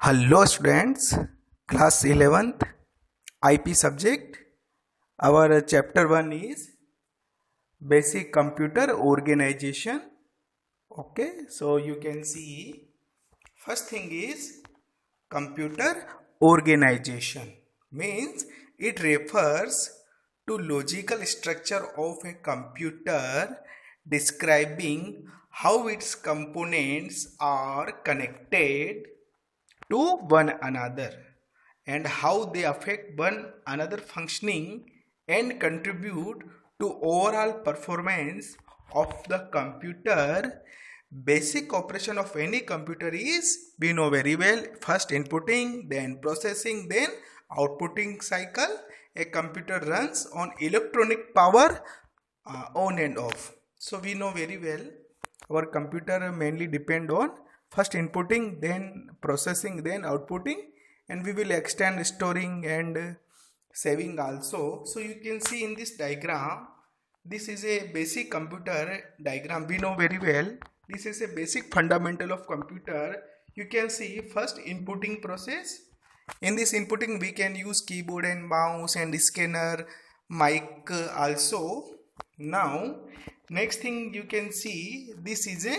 Hello students, class 11th IP subject. Our chapter 1 is basic computer organization. Okay, so you can see first thing is computer organization, means it refers to logical structure of a computer describing how its components are connected to one another and how they affect one another functioning and contribute to overall performance of the computer. Basic operation of any computer is, we know very well, first inputting, then processing, then outputting cycle. A computer runs on electronic power, on and off. So we know very well our computer mainly depend on first inputting, then processing, then outputting, and we will extend storing and saving also. So you can see in this diagram, this is a basic computer diagram. We know very well this is a basic fundamental of computer. You can see first inputting process. In this inputting we can use keyboard and mouse and scanner, mic also. Now next thing you can see, this is a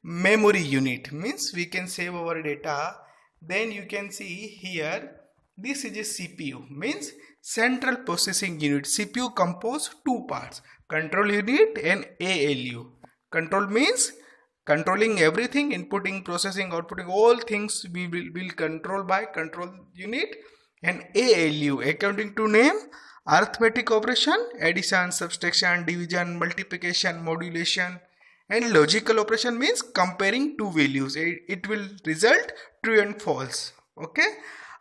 memory unit, means we can save our data. Then you can see here, this is a CPU, means central processing unit. CPU compose two parts, control unit and ALU. Control means controlling everything, inputting, processing, outputting, all things we will control by control unit. And ALU, according to name, arithmetic operation, addition, subtraction, division, multiplication, modulation. And logical operation means comparing two values. It will result true and false. Okay,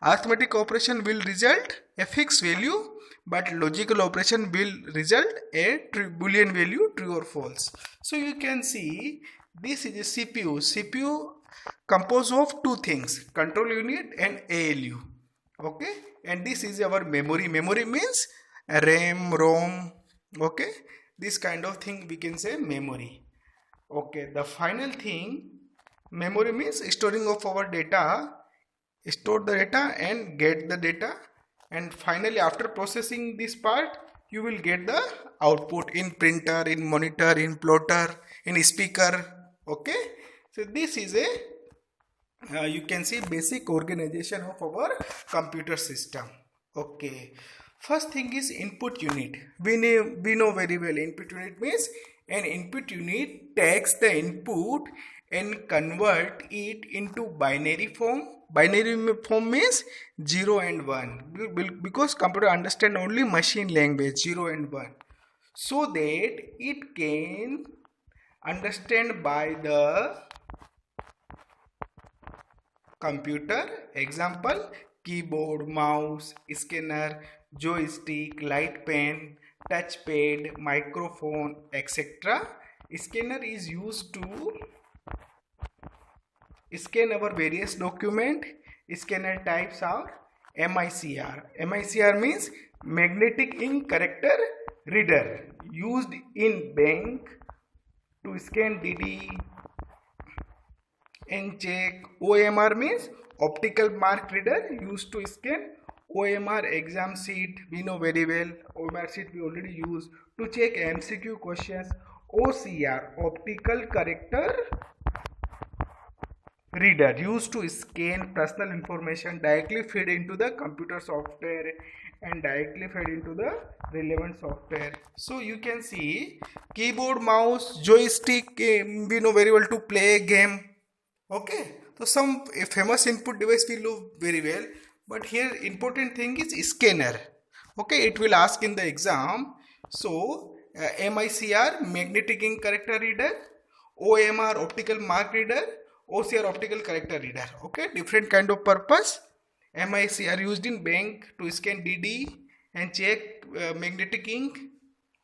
arithmetic operation will result a fixed value, but logical operation will result a boolean value, true or false. So you can see this is a CPU. CPU composed of two things, control unit and ALU. Okay, and this is our memory. Memory means RAM, ROM. Okay, this kind of thing we can say memory. Okay, the final thing, memory means storing of our data, store the data and get the data, and finally after processing this part you will get the output in printer, in monitor, in plotter, in speaker. Okay, so this is a you can see basic organization of our computer system. Okay, first thing is input unit. We know very well input unit means an input unit takes the input and convert it into binary form. Binary form means 0 and 1, because computer understand only machine language 0 and 1, so that it can understand by the computer. Example, keyboard, mouse, scanner, joystick, light pen, touchpad, microphone, etc. Scanner is used to scan our various document. Scanner types are MICR. MICR means magnetic ink character reader, used in bank to scan DD and check. OMR means optical mark reader, used to scan OMR exam sheet. We know very well OMR sheet we already use to check MCQ questions. OCR, optical character reader, used to scan personal information, directly feed into the computer software and directly fed into the relevant software. So you can see keyboard, mouse, joystick, we know very well to play a game. Okay, so some famous input device we know very well, but here important thing is scanner. Okay, it will ask in the exam. So MICR, magnetic ink character reader, OMR, optical mark reader, OCR, optical character reader. Okay, different kind of purpose. MICR used in bank to scan DD and check magnetic ink.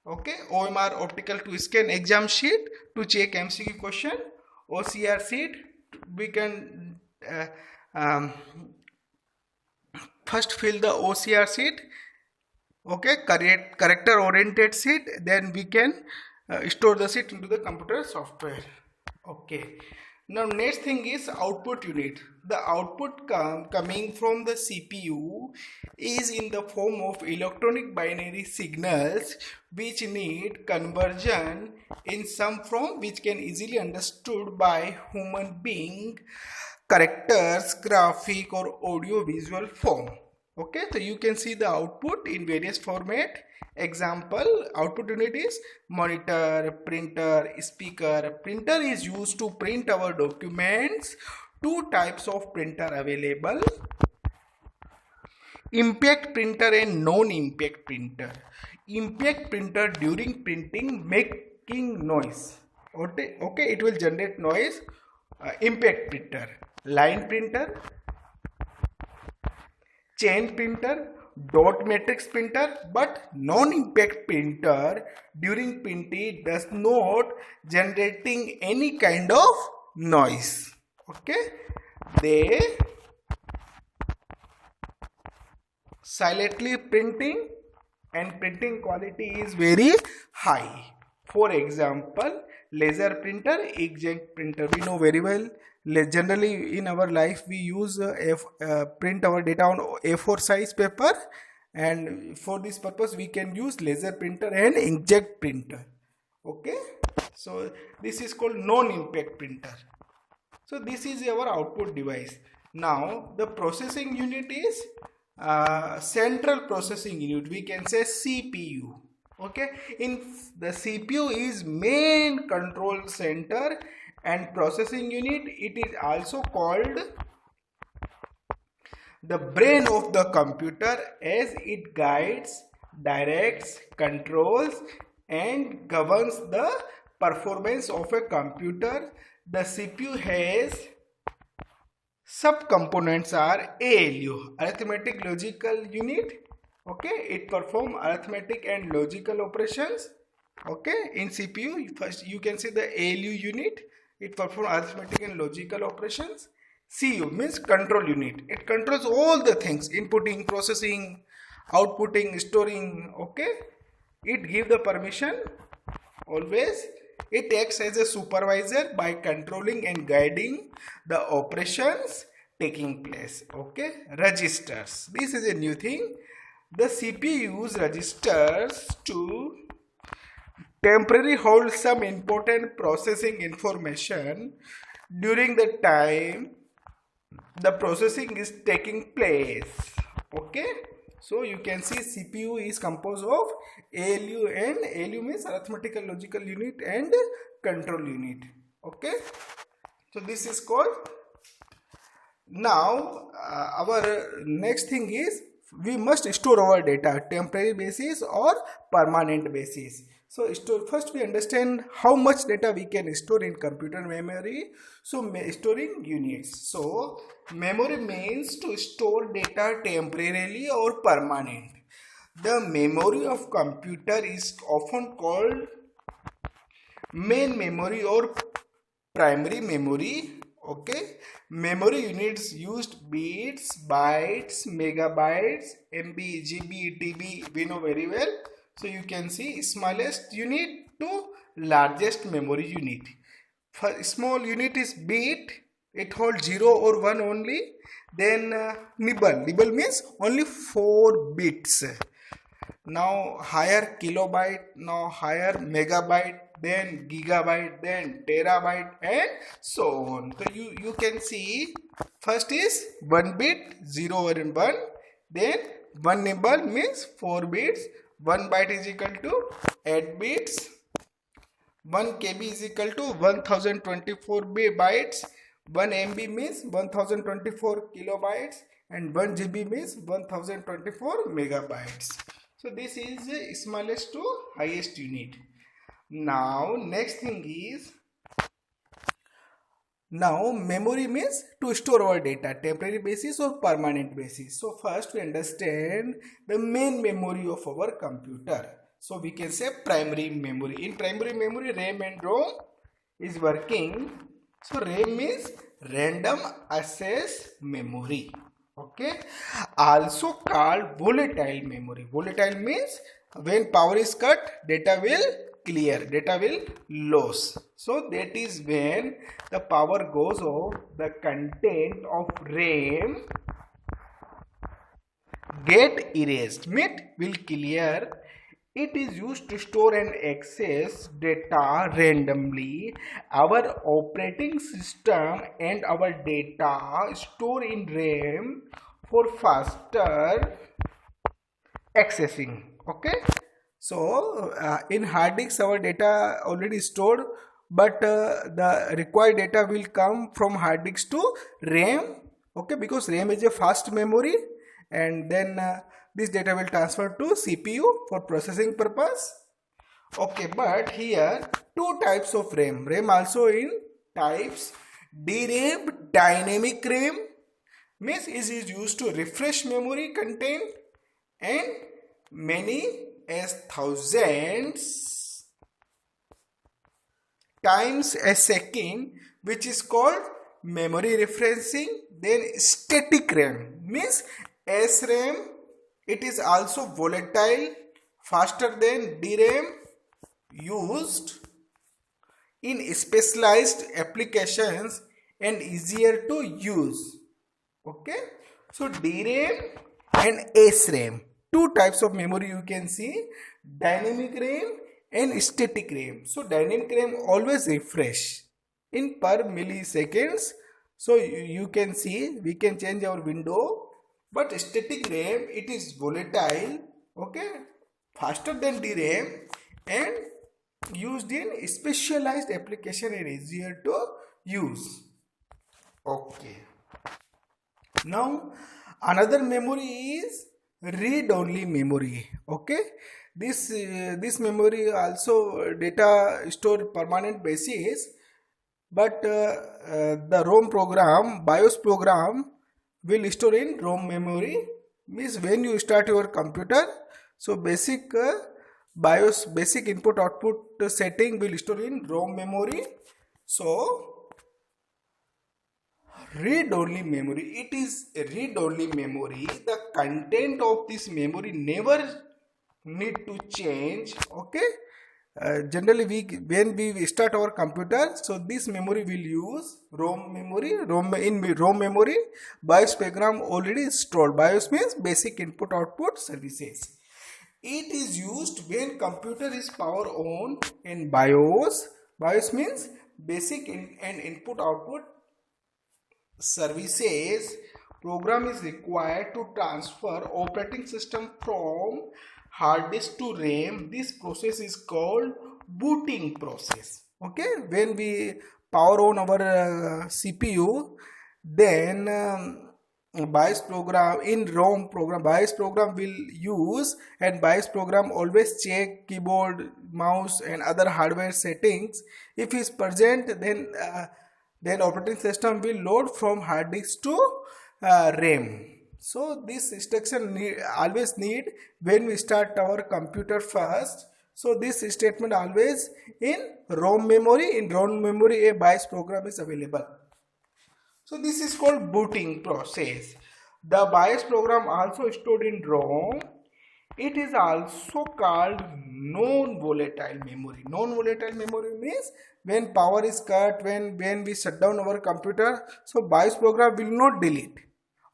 Okay, OMR, optical to scan exam sheet to check MCQ question. OCR sheet, we can first fill the OCR sheet. Okay, character oriented sheet, then we can store the sheet into the computer software. Okay, Now next thing is output unit. The output coming from the CPU is in the form of electronic binary signals which need conversion in some form which can easily understood by human being, characters, graphic or audio visual form. Okay, so you can see the output in various format. Example, output unit is monitor, printer, speaker. Printer is used to print our documents. Two types of printer available: impact printer and non-impact printer. Impact printer during printing making noise. Okay, it will generate noise. Impact printer, line printer, chain printer, dot matrix printer. But non-impact printer during printing does not generating any kind of noise. Okay, they silently printing and printing quality is very high. For example, laser printer, inkjet printer. We know very well. Generally in our life we use print our data on A4 size paper, and for this purpose we can use laser printer and inkjet printer. Okay, so this is called non-impact printer. So this is our output device. Now the processing unit is central processing unit. We can say CPU. Okay, in the CPU is main control center and processing unit. It is also called the brain of the computer, as it guides, directs, controls and governs the performance of a computer. The CPU has subcomponents are ALU, arithmetic logical unit. Okay, it perform arithmetic and logical operations. Okay, in CPU first you can see the ALU unit. It performs arithmetic and logical operations. CU means control unit. It controls all the things: inputting, processing, outputting, storing. Okay, it gives the permission always. It acts as a supervisor by controlling and guiding the operations taking place. Okay, registers. This is a new thing. The CPU uses registers to temporarily hold some important processing information during the time the processing is taking place. Okay, so you can see CPU is composed of ALU, and ALU means arithmetical logical unit and control unit. Okay, so this is called. Now our next thing is we must store our data temporary basis or permanent basis. So first we understand how much data we can store in computer memory. So storing units. So memory means to store data temporarily or permanent. The memory of computer is often called main memory or primary memory. Okay, memory units used bits, bytes, megabytes, MB, GB, TB. We know very well. So you can see smallest unit to largest memory unit. For small unit is bit. It holds 0 or 1 only. Then nibble. Nibble means only 4 bits. Now higher kilobyte, now higher megabyte, then gigabyte, then terabyte and so on. So you can see first is 1 bit, 0 and 1. Then 1 nibble means 4 bits. 1 byte is equal to 8 bits. 1 KB is equal to 1024 bytes. 1 MB means 1024 kilobytes, and 1 GB means 1024 megabytes. So this is the smallest to highest unit. Now next thing is, now memory means to store our data temporary basis or permanent basis. So first we understand the main memory of our computer. So we can say primary memory. In primary memory, RAM and ROM is working. So RAM means random access memory. Okay, also called volatile memory. Volatile means when power is cut, data will clear, data will lose. So that is when the power goes off, the content of RAM get erased, means will clear. It is used to store and access data randomly. Our operating system and our data store in RAM for faster accessing. Okay, so in hard disk our data already stored, but the required data will come from hard disk to RAM. Okay, because RAM is a fast memory, and then this data will transfer to CPU for processing purpose. Okay, but here two types of RAM also in types. DRAM, dynamic RAM, means it is used to refresh memory content, and many as thousands times a second, which is called memory referencing. Then static RAM, means SRAM, it is also volatile, faster than DRAM, used in specialized applications and easier to use. Okay, so DRAM and SRAM, two types of memory you can see, dynamic RAM and static RAM. So dynamic RAM always refresh in per milliseconds. So you can see we can change our window, but static RAM it is volatile, okay, faster than DRAM and used in specialized application and easier to use. Okay. Now another memory is read-only memory. Okay, this memory also data stored permanent basis, but the ROM program, BIOS program will store in ROM memory. Means when you start your computer, so basic BIOS basic input output setting will store in ROM memory. So read-only memory, it is a read-only memory. The content of this memory never need to change. Okay, generally when we start our computer, so this memory will use ROM memory. In ROM memory BIOS program already stored. BIOS means basic input output services. It is used when computer is power on in BIOS. BIOS means basic and input output services. Program is required to transfer operating system from hard disk to RAM. This process is called booting process. Okay, when we power on our CPU, then BIOS program in ROM program, BIOS program will use, and BIOS program always check keyboard, mouse and other hardware settings. If is present, then operating system will load from hard disk to RAM. So this instruction always need when we start our computer first. So this statement always in ROM memory. In ROM memory a BIOS program is available. So this is called booting process. The BIOS program also stored in ROM. It is also called non-volatile memory. Non-volatile memory means when power is cut, when we shut down our computer, so BIOS program will not delete.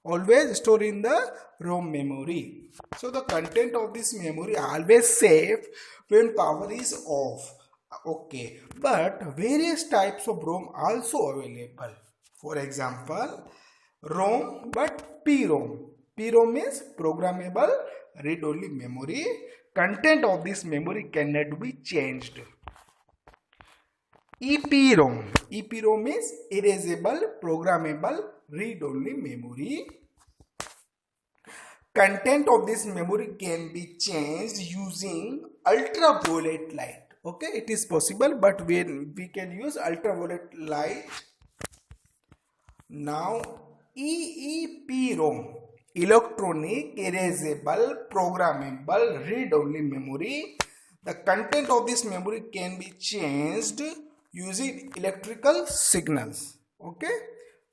Always store in the ROM memory. So the content of this memory always safe when power is off. Okay, but various types of ROM also available. For example, ROM but PROM. PROM means programmable read-only memory. Content of this memory cannot be changed. EPROM. EPROM is erasable programmable read-only memory. Content of this memory can be changed using ultraviolet light. Okay, it is possible, but we can use ultraviolet light. Now EEPROM, electronic erasable programmable read-only memory. The content of this memory can be changed using electrical signals. Okay,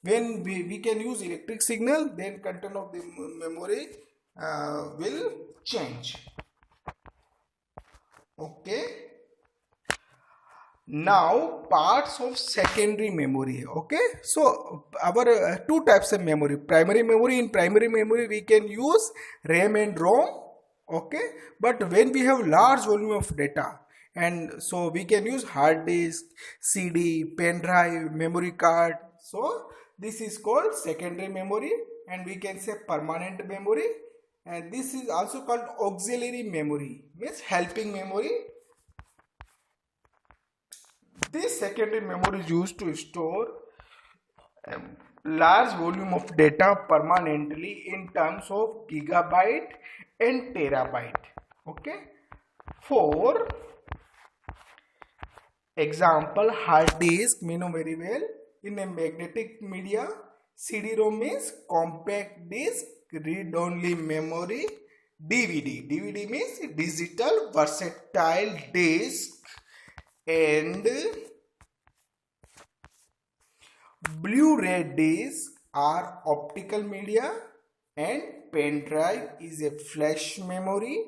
when we can use electric signal, then content of the memory will change. Okay, Now parts of secondary memory. Okay, so our two types of memory. Primary memory. In primary memory we can use RAM and ROM. Okay, but when we have large volume of data, and so we can use hard disk, CD, pen drive, memory card. So this is called secondary memory, and we can say permanent memory, and this is also called auxiliary memory, means helping memory. This secondary memory is used to store large volume of data permanently in terms of gigabyte and terabyte. Okay, for example, hard disk, we know very well. In a magnetic media, CD-ROM means compact disk, read-only memory. DVD means digital versatile disk, and Blu-ray discs are optical media, and pen drive is a flash memory.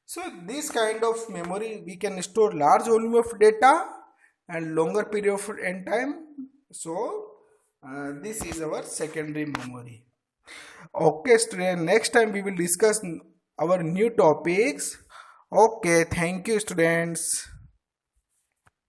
So this kind of memory we can store large volume of data and longer period of time. So this is our secondary memory. Okay student, next time we will discuss our new topics. Okay, thank you students.